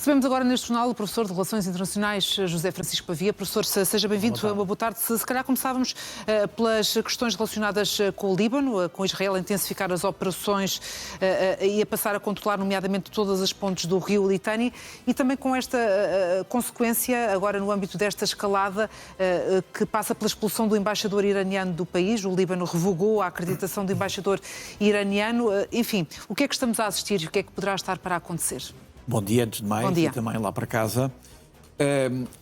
Recebemos agora neste jornal o professor de Relações Internacionais, José Francisco Pavia. Professor, seja bem-vindo. Boa tarde. Se calhar começávamos pelas questões relacionadas com o Líbano, com Israel a intensificar as operações e a passar a controlar, nomeadamente, todas as pontes do rio Litani, e também com esta consequência, agora no âmbito desta escalada, que passa pela expulsão do embaixador iraniano do país. O Líbano revogou a acreditação do embaixador iraniano. Enfim, o que é que estamos a assistir e o que é que poderá estar para acontecer? Bom dia, antes de mais, e também lá para casa.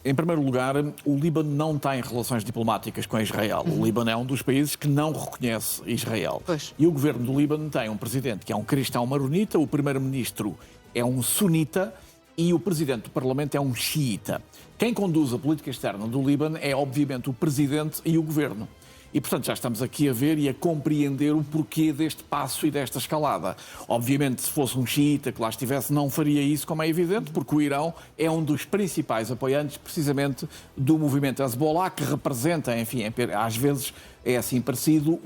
Em primeiro lugar, o Líbano não tem relações diplomáticas com Israel. O Líbano é um dos países que não reconhece Israel. Pois. E o governo do Líbano tem um presidente que é um cristão maronita, o primeiro-ministro é um sunita e o presidente do parlamento é um xiita. Quem conduz a política externa do Líbano é, obviamente, o presidente e o governo. E, portanto, já estamos aqui a ver e a compreender o porquê deste passo e desta escalada. Obviamente, se fosse um xiita que lá estivesse, não faria isso, como é evidente, porque o Irão é um dos principais apoiantes, precisamente, do movimento Hezbollah, que representa, enfim, às vezes é assim parecido,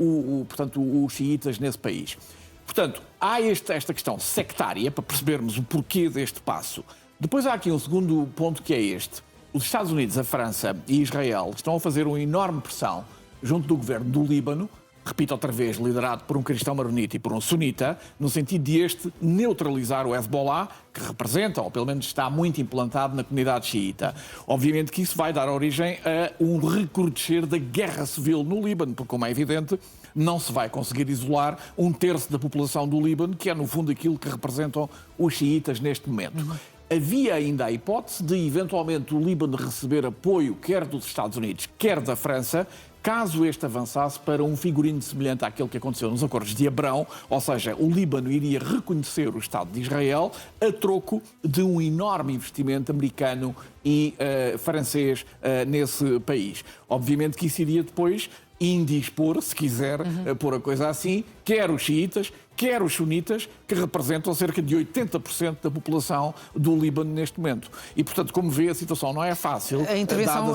portanto, os xiitas nesse país. Portanto, há esta questão sectária, para percebermos o porquê deste passo. Depois há aqui um segundo ponto, que é este. Os Estados Unidos, a França e Israel estão a fazer uma enorme pressão junto do governo do Líbano, repito outra vez, liderado por um cristão maronita e por um sunita, no sentido de este neutralizar o Hezbollah, que representa, ou pelo menos está muito implantado na comunidade xiita. Obviamente que isso vai dar origem a um recrudescer da guerra civil no Líbano, porque, como é evidente, não se vai conseguir isolar um terço da população do Líbano, que é, no fundo, aquilo que representam os xiitas neste momento. Havia ainda a hipótese de, eventualmente, o Líbano receber apoio quer dos Estados Unidos, quer da França, caso este avançasse para um figurino semelhante àquele que aconteceu nos acordos de Abrão, ou seja, o Líbano iria reconhecer o Estado de Israel a troco de um enorme investimento americano e francês nesse país. Obviamente que isso iria depois indispor, se quiser pôr a coisa assim, quer os xiitas, quer os sunitas, que representam cerca de 80% da população do Líbano neste momento. E, portanto, como vê, a situação não é fácil. A intervenção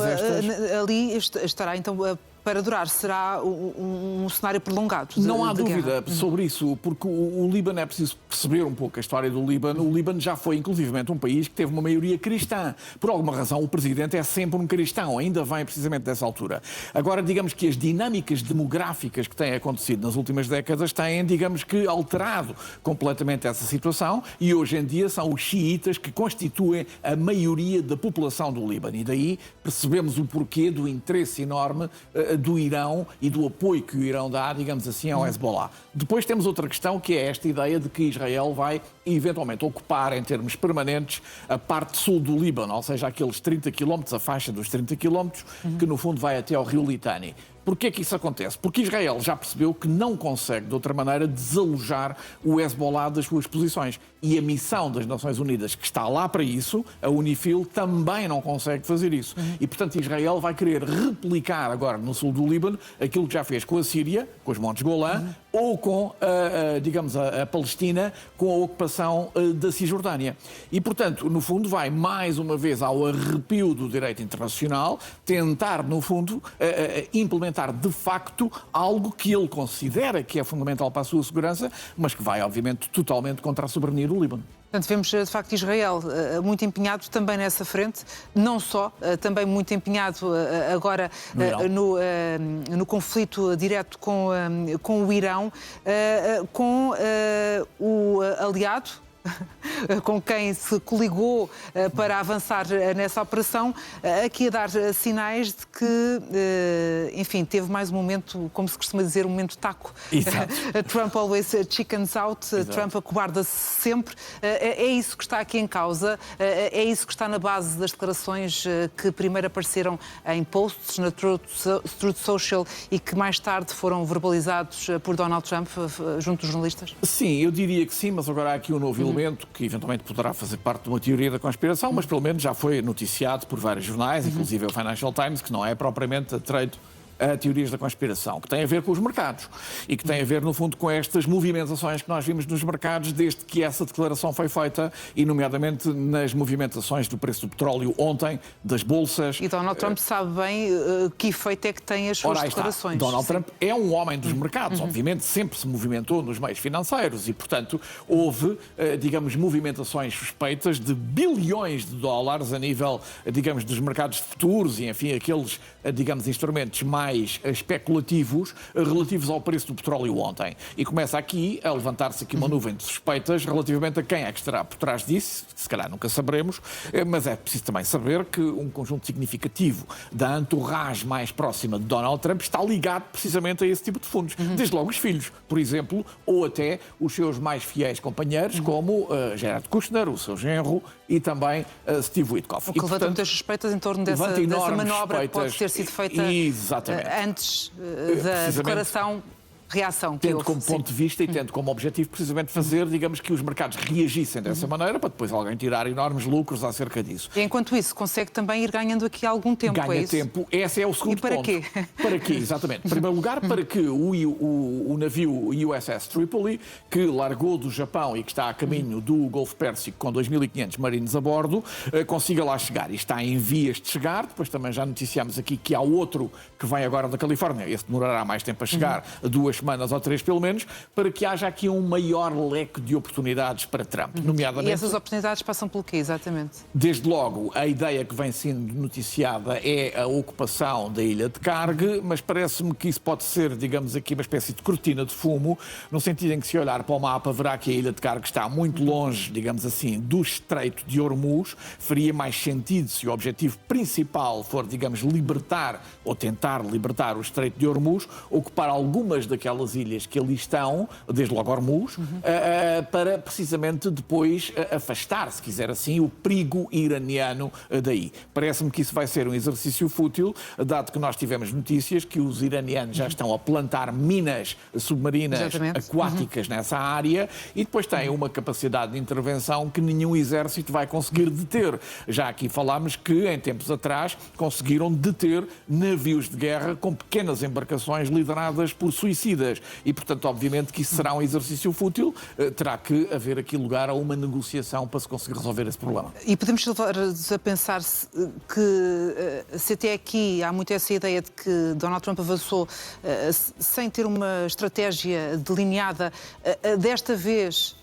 ali estará, então, para durar. Será um cenário prolongado de Não há dúvida guerra. sobre isso, porque o Líbano, é preciso perceber um pouco a história do Líbano. O Líbano já foi, inclusivamente, um país que teve uma maioria cristã. Por alguma razão, o presidente é sempre um cristão, ainda vem precisamente dessa altura. Agora, digamos que as dinâmicas demográficas que têm acontecido nas últimas décadas têm, digamos que, alterado completamente essa situação, e hoje em dia são os xiitas que constituem a maioria da população do Líbano. E daí percebemos o porquê do interesse enorme do Irão e do apoio que o Irão dá, digamos assim, ao Hezbollah. Depois temos outra questão, que é esta ideia de que Israel vai, eventualmente, ocupar, em termos permanentes, a parte sul do Líbano, ou seja, aqueles 30 km, a faixa dos 30 km, que no fundo vai até ao rio Litani. Porquê que isso acontece? Porque Israel já percebeu que não consegue, de outra maneira, desalojar o Hezbollah das suas posições. E a missão das Nações Unidas, que está lá para isso, a UNIFIL, também não consegue fazer isso. E, portanto, Israel vai querer replicar agora no sul do Líbano aquilo que já fez com a Síria, com os Montes Golã, ou com, digamos, a Palestina, com a ocupação da Cisjordânia. E, portanto, no fundo, vai mais uma vez ao arrepio do direito internacional, tentar, no fundo, implementar de facto algo que ele considera que é fundamental para a sua segurança, mas que vai, obviamente, totalmente contra a soberania do Líbano. Portanto, vemos, de facto, Israel muito empenhado também nessa frente, não só, também muito empenhado agora no conflito direto com o Irão, com o aliado com quem se coligou para avançar nessa operação, aqui a dar sinais de que, enfim, teve mais um momento, como se costuma dizer, um momento taco. Exato. Trump always chickens out, exato. Trump acobarda-se sempre. É isso que está aqui em causa, é isso que está na base das declarações que primeiro apareceram em posts na Truth Social e que mais tarde foram verbalizados por Donald Trump junto dos jornalistas? Sim, eu diria que sim, mas agora há aqui um novo elemento que eventualmente poderá fazer parte de uma teoria da conspiração, mas pelo menos já foi noticiado por vários jornais, inclusive o Financial Times, que não é propriamente a trade a teorias da conspiração, que tem a ver com os mercados e que tem a ver, no fundo, com estas movimentações que nós vimos nos mercados desde que essa declaração foi feita, e nomeadamente nas movimentações do preço do petróleo ontem, das bolsas. E Donald Trump sabe bem que efeito é que tem as suas declarações. Donald Trump é um homem dos mercados, obviamente sempre se movimentou nos meios financeiros e, portanto, houve, digamos, movimentações suspeitas de bilhões de dólares a nível, digamos, dos mercados futuros e, enfim, aqueles, digamos, instrumentos mais especulativos relativos ao preço do petróleo ontem. E começa aqui a levantar-se aqui uma nuvem de suspeitas relativamente a quem é que estará por trás disso, se calhar nunca saberemos, mas é preciso também saber que um conjunto significativo da entourage mais próxima de Donald Trump está ligado precisamente a esse tipo de fundos. Desde logo os filhos, por exemplo, ou até os seus mais fiéis companheiros, como Jared Kushner, o seu genro, e também Steve Witkoff. O que levanta muitas suspeitas em torno dessa manobra que pode ter sido feita antes da declaração. Reação que tendo como ponto de vista e tendo como objetivo precisamente fazer, digamos, que os mercados reagissem dessa maneira para depois alguém tirar enormes lucros acerca disso. E enquanto isso, consegue também ir ganhando aqui algum tempo, ganha tempo, esse é o segundo ponto. E para quê? Para quê, exatamente. Em primeiro lugar, para que o navio USS Tripoli, que largou do Japão e que está a caminho do Golfo Pérsico com 2.500 marines a bordo, consiga lá chegar. E está em vias de chegar. Depois também já noticiamos aqui que há outro que vem agora da Califórnia. Esse demorará mais tempo a chegar, 2 semanas ou 3 pelo menos, para que haja aqui um maior leque de oportunidades para Trump, nomeadamente... E essas oportunidades passam pelo quê, exatamente? Desde logo, a ideia que vem sendo noticiada é a ocupação da ilha de Karg, mas parece-me que isso pode ser, digamos aqui, uma espécie de cortina de fumo, no sentido em que, se olhar para o mapa, verá que a ilha de Karg está muito longe, digamos assim, do Estreito de Hormuz. Faria mais sentido se o objetivo principal for, digamos, libertar ou tentar libertar o Estreito de Hormuz, ocupar algumas daquelas ilhas que ali estão, desde logo Hormuz, para precisamente depois afastar, se quiser assim, o perigo iraniano daí. Parece-me que isso vai ser um exercício fútil, dado que nós tivemos notícias que os iranianos já estão a plantar minas submarinas aquáticas nessa área e depois têm uma capacidade de intervenção que nenhum exército vai conseguir deter. Já aqui falámos que, em tempos atrás, conseguiram deter navios de guerra com pequenas embarcações lideradas por suicidas. E, portanto, obviamente que isso será um exercício fútil, terá que haver aqui lugar a uma negociação para se conseguir resolver esse problema. E podemos levar a pensar que, se até aqui há muito essa ideia de que Donald Trump avançou sem ter uma estratégia delineada, desta vez,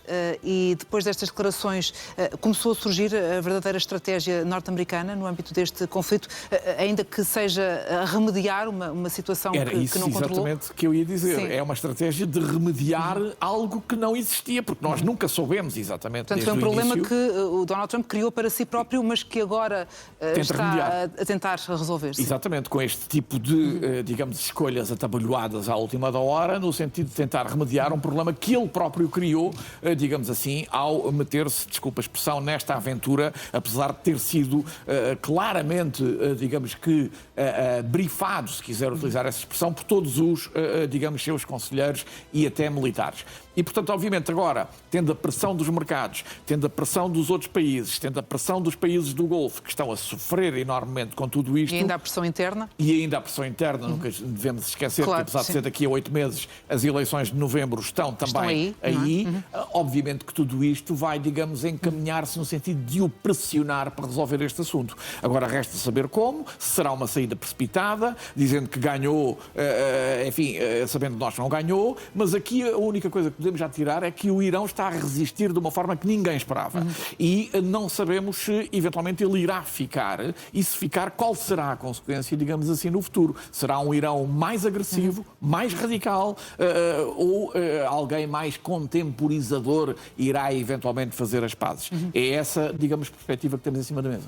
e depois destas declarações, começou a surgir a verdadeira estratégia norte-americana no âmbito deste conflito, ainda que seja a remediar uma situação que não controlou? Era isso exatamente que eu ia dizer. Sim. É uma estratégia de remediar algo que não existia, porque nós nunca soubemos exatamente. Portanto, foi um problema que o Donald Trump criou para si próprio, mas que agora está a tentar resolver. Sim. Exatamente, com este tipo de, digamos, escolhas atabalhoadas à última da hora, no sentido de tentar remediar um problema que ele próprio criou, digamos assim, ao meter-se, desculpa a expressão, nesta aventura, apesar de ter sido claramente, digamos que, brifado, se quiser utilizar essa expressão, por todos os, digamos, seus conselheiros e até militares. E, portanto, obviamente, agora, tendo a pressão dos mercados, tendo a pressão dos outros países, tendo a pressão dos países do Golfo, que estão a sofrer enormemente com tudo isto... E ainda a pressão interna? E ainda a pressão interna, nunca devemos esquecer, claro, que apesar de ser daqui a 8 meses, as eleições de novembro estão também aí. Obviamente que tudo isto vai, digamos, encaminhar-se no sentido de o pressionar para resolver este assunto. Agora resta saber como, se será uma saída precipitada, dizendo que ganhou, enfim, sabendo que nós não ganhou, mas aqui a única coisa que podemos já tirar é que o Irão está a resistir de uma forma que ninguém esperava. E não sabemos se, eventualmente, ele irá ficar, e se ficar, qual será a consequência, digamos assim, no futuro. Será um Irão mais agressivo, mais radical, ou alguém mais contemporizador irá, eventualmente, fazer as pazes? É essa, digamos, perspectiva que temos em cima da mesa.